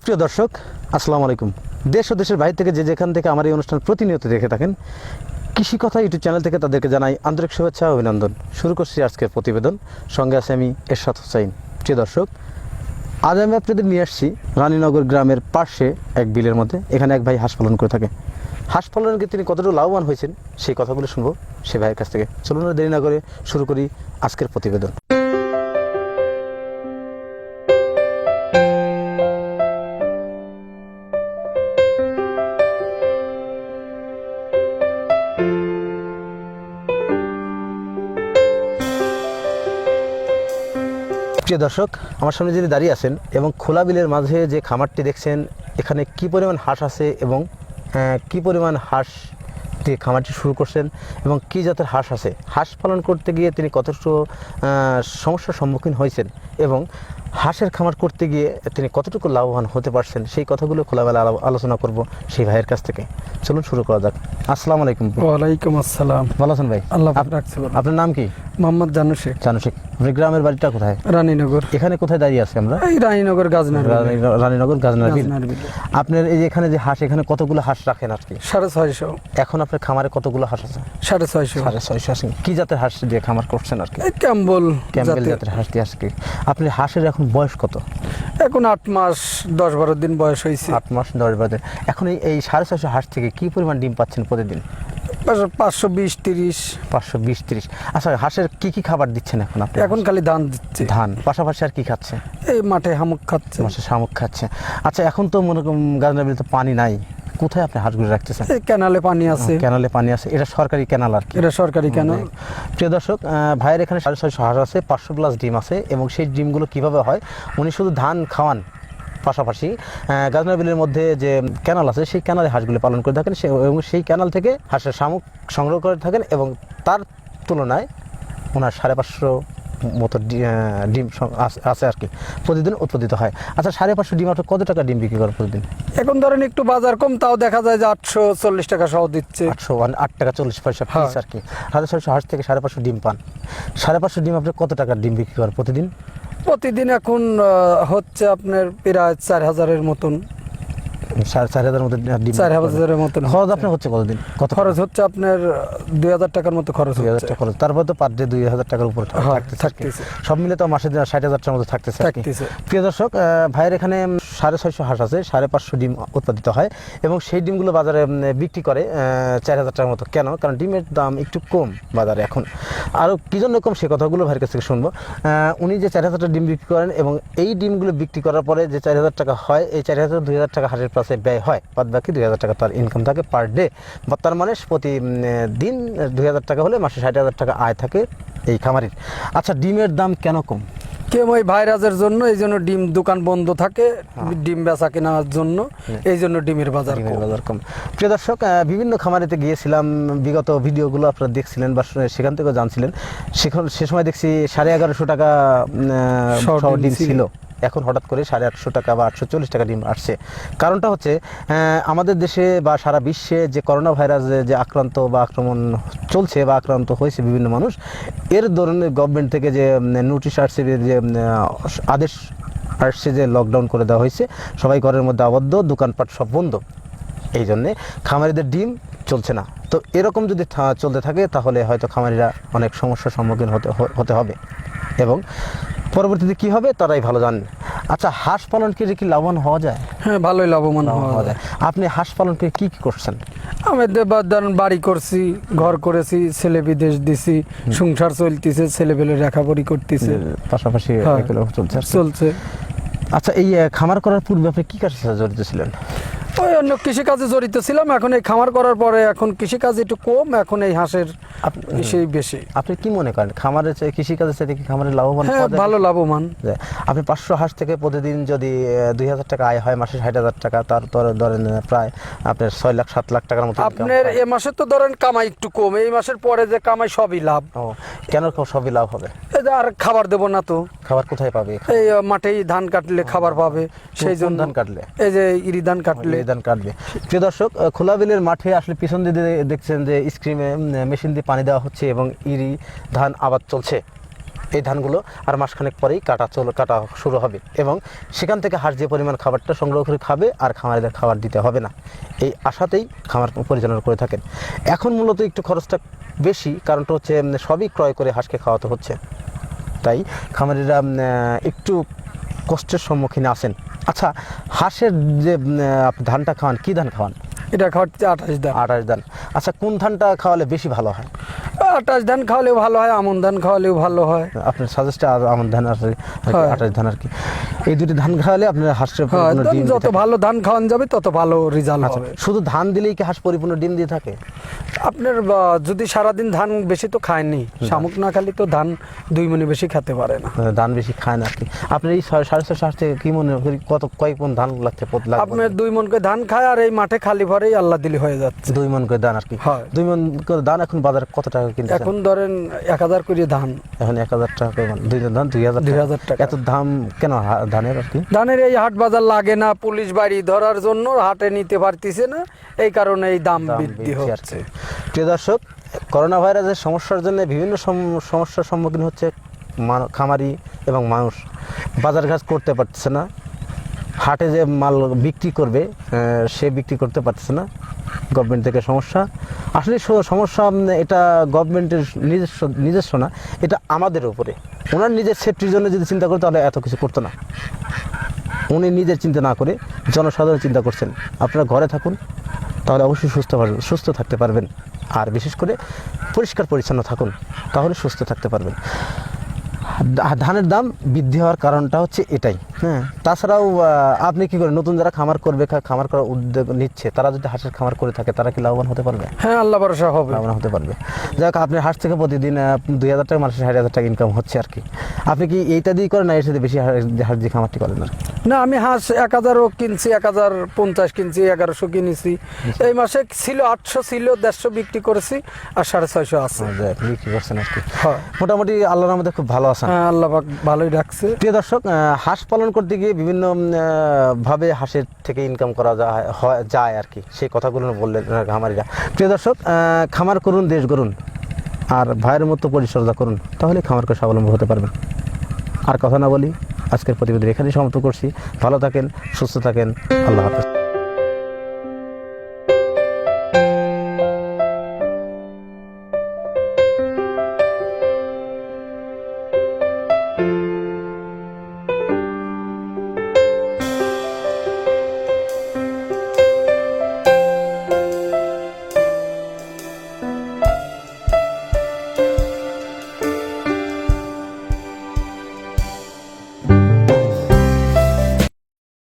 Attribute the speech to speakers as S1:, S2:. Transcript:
S1: প্রিয় দর্শক, আসসালামু আলাইকুম। দেশ ও দেশের বাইরে থেকে যে যেখান থেকে আমার এই অনুষ্ঠান প্রতিনিয়ত দেখে থাকেন, কৃষি কথা ইউটিউব চ্যানেল থেকে তাদেরকে জানাই আন্তরিক শুভেচ্ছা ও অভিনন্দন। শুরু করছি আজকের প্রতিবেদন। সঙ্গে আছে আমি এরশাদ হোসাইন। প্রিয় দর্শক, আজ আমি আপনাদের নিয়ে আসছি রানীনগর গ্রামের পাশে এক বিলের মধ্যে। এখানে এক ভাই হাঁস পালন করে থাকে। হাঁস পালনকে তিনি কতটুকু লাভবান হয়েছেন সেই কথাগুলো শুনবো সে ভাইয়ের কাছ থেকে। চলুন দেরি না করে শুরু করি আজকের প্রতিবেদন। প্রিয় দর্শক, আমার সামনে যিনি দাঁড়িয়ে আছেন এবং খোলা বিলের মাঝে যে খামারটি দেখছেন, এখানে কি পরিমাণ হাঁস আছে এবং কি পরিমাণ হাঁস দিয়ে খামারটি শুরু করছেন এবং কি জাতের হাঁস আছে, হাঁস পালন করতে গিয়ে তিনি কতটুকু সমস্যার সম্মুখীন হয়েছেন এবং হাঁসের খামার করতে গিয়ে তিনি কতটুকু লাভবান হতে পারছেন, সেই কথাগুলো খোলামেলা আলোচনা করব সেই ভাইয়ের কাছ থেকে। চলুন শুরু করা যাক। আসসালামু আলাইকুম।
S2: ওয়ালাইকুম আসসালাম।
S1: ভালো আছেন ভাই?
S2: আল্লাহ রাখছে।
S1: আপনার নাম কি?
S2: মোহাম্মদ জানু শেখ।
S1: জানু শেখ। আপনার গ্রামের বাড়িটা কোথায়?
S2: রানীনগর।
S1: এখানে কোথায় দাঁড়িয়ে আছি আমরা?
S2: এই রানীনগর গাজনার
S1: রানীনগর গাজনার বিল। আপনার এই যে এখানে যে হাঁস, এখানে কতগুলো হাঁস রাখেন আজকে?
S2: 650।
S1: এখন আপনার খামারে কতগুলো হাঁস আছে?
S2: 650।
S1: 650 আছে। কি জাতের হাঁস দিয়ে খামার করছেন আর কি?
S2: ক্যাম্বেল
S1: জাতের হাঁস দিয়ে আজকে। আপনার হাঁসের এখন বয়স কত?
S2: এখন 8 মাস 10-12 দিন বয়স হয়েছে।
S1: 8 মাস 10-12 দিন। এখন এই 650 হাঁস থেকে কি পরিমাণ ডিম পাচ্ছেন প্রতিদিন?
S2: 520-30।
S1: 520-30। আচ্ছা, হাঁসের কি কি খাবার দিচ্ছেন এখন আপনি?
S2: এখন খালি ধান দিচ্ছে।
S1: ধান পাশাপাশি আর কি খাচ্ছে?
S2: এই মাঠে শামুক খাচ্ছে।
S1: মাঠে শামুক খাচ্ছে। আচ্ছা, এখন তো মনে করুন গাজনা বিলে তো পানি নাই, কোথায় আপনি হাঁসগুলো রাখতেছেন?
S2: এই ক্যানালে পানি আছে।
S1: ক্যানালে পানি আছে। এটা সরকারি ক্যানাল আর কি?
S2: এটা সরকারি ক্যানাল।
S1: প্রিয় দর্শক, ভাইয়ের এখানে 650 হাঁস আছে, 500+ ডিম আছে এবং সেই ডিমগুলো কিভাবে হয়, উনি শুধু ধান খাওয়ান, পাশাপাশি গাজনা বিলের মধ্যে যে ক্যানাল আছে সেই ক্যানালে হাঁসগুলো পালন করে থাকেন এবং সেই ক্যানাল থেকে হাঁসের শামুক সংগ্রহ করে থাকেন এবং তার তুলনায় ওনার 550 মতো ডিম আছে আর কি, প্রতিদিন উৎপাদিত হয়। আচ্ছা, 550 ডিম আপনার কত টাকা ডিম বিক্রি করেন প্রতিদিন?
S2: এখন ধরেন একটু বাজার কম, তাও দেখা যায় যে 840 টাকা সহ দিচ্ছে।
S1: 8 টাকা 40 পয়সা পিস আর কি। 650 হাঁস থেকে 550 ডিম পান। 550 ডিম আপনি কত টাকার ডিম বিক্রি করেন প্রতিদিন?
S2: প্রতিদিন এখন হচ্ছে আপনার প্রায় 4000-এর মতন।
S1: 4,500 মতো ডিম।
S2: 4000-এর মতন।
S1: খরচ আপনার হচ্ছে কতদিন? কত
S2: খরচ হচ্ছে আপনার 2000 টাকার মতো খরচ।
S1: 2000 টাকা খরচ। তারপর তো পার ডে 2000 টাকার উপর
S2: থাকতেছে।
S1: সব মিলে তো মাসে 60,000 টাকার মতো থাকতেছে। প্রিয় দর্শক, ভাইয়ের এখানে 650 হাঁস আছে, 550 ডিম উৎপাদিত হয় এবং সেই ডিমগুলো বাজারে বিক্রি করে 4000 টাকার মতো। কেন? কারণ ডিমের দাম একটু কম বাজারে এখন। আরও কী জন্য কম, সে কথাগুলো ভাইয়ের কাছ থেকে শুনবো। উনি যে 4000 টাকা ডিম বিক্রি করেন এবং এই ডিমগুলো বিক্রি করার পরে যে 4000 টাকা হয়, এই 4000-2000 টাকা হাঁসের প্লাসে ব্যয় হয়, বাদ বাকি 2000 টাকা তার ইনকাম থাকে পার ডে। তার মানে প্রতি দিন 2000 টাকা হলে মাসে 60,000 টাকা আয় থাকে এই খামারির। আচ্ছা, ডিমের দাম কেন কম?
S2: কেউ ওই ভাইরাসের জন্য, এই জন্য ডিম দোকান বন্ধ থাকে, ডিম বেচা কেনার জন্য, এই জন্য ডিমের বাজার
S1: কম। প্রিয় দর্শক, বিভিন্ন খামারিতে গিয়েছিলাম, বিগত ভিডিওগুলো আপনারা দেখছিলেন বা সেখান থেকেও জানছিলেন। সে সময় দেখছি 1150 টাকা ডিম ছিল, এখন হঠাৎ করে 850 টাকা বা 840 টাকা ডিম আসছে। কারণটা হচ্ছে আমাদের দেশে বা সারা বিশ্বে যে করোনা ভাইরাসে যে আক্রান্ত বা আক্রমণ চলছে বা আক্রান্ত হয়েছে বিভিন্ন মানুষ, এর ধরনের গভর্নমেন্ট থেকে যে নোটিশ আসছে, যে আদেশ আসছে যে লকডাউন করে দেওয়া হয়েছে, সবাই ঘরের মধ্যে আবদ্ধ, দোকানপাট সব বন্ধ। এই জন্যে খামারিদের ডিম চলছে না। তো এরকম যদি চলতে থাকে তাহলে হয়তো খামারিরা অনেক সমস্যার সম্মুখীন হতে হবে এবং পরবর্তীতে কী হবে তারাই ভালো জানেন। আচ্ছা, হাঁস পালন করে কি লাভবান হওয়া যায়?
S2: হ্যাঁ, ভালোই লাভবান হওয়া যায়।
S1: আপনি হাঁস পালন করে কী কী করছেন?
S2: আমি ধরেন বাড়ি করছি, ঘর করেছি, ছেলে বিদেশ দিছি, সংসার চলতেছে, ছেলেপেলে লেখাপড়ি করতেছে,
S1: পাশাপাশি চলছে। আচ্ছা, এই খামার করার পূর্বে আপনি কী কাজের সাথে জড়িত ছিলেন?
S2: ওই অন্য কৃষিকাজে জড়িত ছিলাম। এখন এই খামার করার পরে এখন কৃষিকাজ একটু কম, এখন এই হাঁসের সেই বেশি।
S1: আপনি কি মনে করেন খামারের চেয়ে কৃষিকাজের চাইতে কি খামারের লাভবান?
S2: ভালো লাভবান।
S1: আপনি 500 হাঁস থেকে প্রতিদিন যদি 2000 টাকা আয় হয়, মাসে 60,000 টাকা, তার ধরেন প্রায় আপনার 6-7 লাখ টাকার মতো
S2: আপনার এ মাসে তো ধরেন কামাই একটু কম, এই মাসের পরে যে কামাই সবই লাভ।
S1: কেন সবই লাভ হবে?
S2: আর খাবার দেবো না তো,
S1: খাবার কোথায় পাবে?
S2: এই মাঠেই ধান কাটলে খাবার পাবে, সেই জন্য
S1: ধান কাটলে,
S2: এই যে ইরি ধান কাটলে
S1: ধান কাটবে। প্রিয় দর্শক, খোলা বিলের মাঠে আসলে পিছন দিয়ে দেখছেন যে স্ক্রিমে মেশিন দিয়ে পানি দেওয়া হচ্ছে এবং ইরি ধান আবাদ চলছে। এই ধানগুলো আর মাসখানেক পরেই কাটা শুরু হবে, এবং সেখান থেকে হাঁস যে পরিমাণ খাবারটা সংগ্রহ করে খাবে আর খামারিদের খাবার দিতে হবে না, এই আশাতেই খামার পরিচালনা করে থাকেন। এখন মূলত একটু খরচটা বেশি, কারণটা হচ্ছে সবই ক্রয় করে হাঁসকে খাওয়াতে হচ্ছে, তাই খামারিরা একটু কষ্টের সম্মুখীন আছেন। আচ্ছা, হাঁসের যে আপনি ধানটা খাওয়ান, কী ধান খাওয়ান?
S2: এটা খাওয়াচ্ছে 28 ধান।
S1: 28 ধান। আচ্ছা, কোন ধানটা খাওয়ালে বেশি ভালো হয়?
S2: 28 ধান খাওয়ালেও ভালো হয়, আমন ধান খাওয়ালেও ভালো হয়।
S1: আপনার সাজেস্টে আমন ধান আর
S2: হ্যাঁ।
S1: 28 ধান আর কি, এই দুটি ধান খাওয়ালে আপনার হাঁসের
S2: হ্যাঁ,
S1: পরিপূর্ণ ডিম
S2: যত ভালো ধান খাওয়ান যাবে তত ভালো রেজাল্ট
S1: আচ্ছা,
S2: হবে।
S1: শুধু ধান দিলেই কি হাঁস পরিপূর্ণ ডিম দিয়ে থাকে?
S2: আপনার যদি সারাদিন ধান বেশি তো খায়নি, শামুক না খালি তো ধান 2 মণ বেশি খেতে পারে না।
S1: ধান বেশি খায় না আর কি। আপনার এই 650 হাঁস থেকে কি মনে করি কয়েক মণ ধান লাগছে?
S2: আপনার 2 মণ করে ধান খায়, আর এই মাঠে খালি ভরেই আল্লাহ দিলি হয়ে যাচ্ছে।
S1: 2 মণ করে ধান আর কি।
S2: হয়।
S1: 2 মণ করে ধান এখন বাজারে কত টাকা কিনতে?
S2: এখন ধরেন 1000 করে ধান।
S1: এখন 1000 টাকা করে ধান, 2000
S2: টাকা।
S1: এত দাম কেন ধানের আর কি?
S2: ধানের এই হাট বাজার লাগে না, পুলিশ বাড়ি ধরার জন্য হাটে নিতে পারতিছে না, এই কারণে এই দাম বৃদ্ধি
S1: আর
S2: হচ্ছে।
S1: কি। প্রিয় দর্শক, করোনা ভাইরাসের সমস্যার জন্য বিভিন্ন সমস্যার সম্মুখীন হচ্ছে খামারি এবং মানুষ। বাজারঘাট করতে পারছে না, হাটে যে মাল বিক্রি করবে সে বিক্রি করতে পারছে না, গভর্নমেন্ট থেকে সমস্যা। আসলে সমস্যা এটা গভর্নমেন্টের নিজস্ব না, এটা আমাদের উপরে। ওনার নিজের সেফটির জন্য যদি চিন্তা করে তাহলে এত কিছু করতো না। উনি নিজের চিন্তা না করে জনসাধারণ চিন্তা করছেন। আপনারা ঘরে থাকুন, তাহলে অবশ্যই সুস্থ থাকতে পারবেন, আর বিশেষ করে পরিষ্কার পরিচ্ছন্ন থাকুন, তাহলে সুস্থ থাকতে পারবেন। ধানের দাম বৃদ্ধি হওয়ার কারণটা হচ্ছে এটাই। হ্যাঁ, তাছাড়াও আপনি কি করেন, নতুন যারা খামার করবে, খামার করার উদ্যোগ নিচ্ছে, তারা যদি হাঁসের খামার করে থাকে তারা কি লাভবান হতে পারবে?
S2: হ্যাঁ, আল্লাহ ভরসা হবে,
S1: লাভবান হতে পারবে। যাই হোক, আপনি হাঁস থেকে প্রতিদিন 2000 টাকা, মানুষের 60,000 টাকা ইনকাম হচ্ছে আর কি। আপনি কি এইটা দিয়ে করেন না এর সাথে বেশি হাঁস দিয়ে খামারটি করেন আর কি?
S2: না, আমি হাঁস 1000ও কিনছি, 1050 কিনছি, 1100 কিনেছি। এই মাসে ছিল 800, ছিল 150 বিক্রি করেছি, আর 650 আছে।
S1: বিক্রি করছেন আর কি।
S2: হ্যাঁ,
S1: মোটামুটি আল্লাহর রহমতে খুব ভালো আছেন।
S2: হ্যাঁ, আল্লাহ পাক ভালোই রাখছে।
S1: প্রিয় দর্শক, হাঁস পালন করতে গিয়ে বিভিন্ন ভাবে হাঁসের থেকে ইনকাম করা যায় আর কি, সেই কথাগুলো বললেন খামারিরা। প্রিয় দর্শক, খামার করুন, দেশ গড়ুন, আর ভাইয়ের মতো পরিচর্যা করুন, তাহলে খামার করে স্বাবলম্বী হতে পারবেন। আর কথা না বলি, আজকের প্রতিবেদন এখানেই সমাপ্ত করছি। ভালো থাকেন, সুস্থ থাকেন, আল্লাহ হাফেজ।